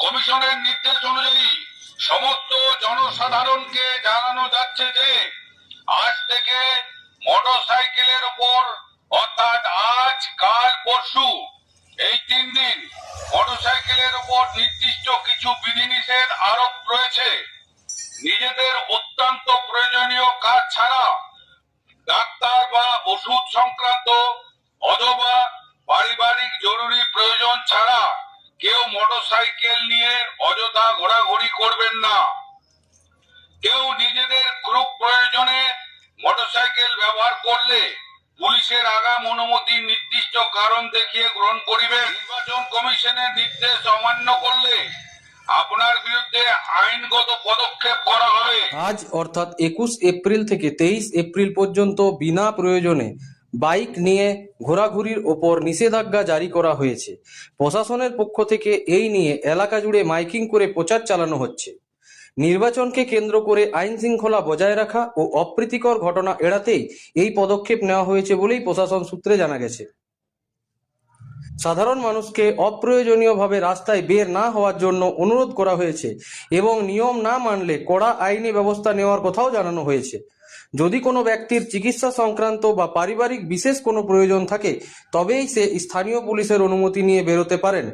কমিশনের নির্দেশ অনুযায়ী সমস্ত জনসাধারণকে জানানো যাচ্ছে যে আজ থেকে মোটরসাইকেলের উপর অর্থাৎ আজ কাল পরশু এই 3 দিন মোটরসাইকেলের উপর নির্দিষ্ট কিছু বিধিনিষেধ আরোপ রয়েছে। নিজেদের অত্যন্ত প্রয়োজনীয় কাজ ছাড়া ডাক্তার বা ওষুধ সংক্রান্ত অথবা পারিবারিক জরুরি প্রয়োজন ছাড়া কেউ মোটরসাইকেল নিয়ে অযথা ঘোরাঘুরি করবেন না। কেউ নিজেদের খুব প্রয়োজনে মোটরসাইকেল ব্যবহার করলে পুলিশের আগাম অনুমতি নির্দিষ্ট কারণ দেখিয়ে গ্রহণ করিবেন। নির্বাচন কমিশনের নির্দেশ অমান্য করলে আপনার বিরুদ্ধে আইনগত পদক্ষেপ করা হবে। আজ অর্থাৎ 21 এপ্রিল থেকে 23 এপ্রিল পর্যন্ত বিনা প্রয়োজনে বাইক নিয়ে ঘোরাঘুরির ওপর নিষেধাজ্ঞা জারি করা হয়েছে। প্রশাসনের পক্ষ থেকে এই নিয়ে এলাকা জুড়ে মাইকিং করে প্রচার চালানো হচ্ছে। নির্বাচনকে কেন্দ্র করে আইন শৃঙ্খলা বজায় রাখা ও অপ্রীতিকর ঘটনা এড়াতেই এই পদক্ষেপ নেওয়া হয়েছে বলেই প্রশাসন সূত্রে জানা গেছে। সাধারণ মানুষকে অপ্রয়োজনীয়ভাবে রাস্তায় বের না হওয়ার জন্য অনুরোধ করা হয়েছে এবং নিয়ম না মানলে কড়া আইনি ব্যবস্থা নেওয়ার কথাও জানানো হয়েছে। যদি কোনো ব্যক্তির চিকিৎসা সংক্রান্ত বা পারিবারিক বিশেষ কোনো প্রয়োজন থাকে তবেই সে স্থানীয় পুলিশের অনুমতি নিয়ে বেরোতে পারেন।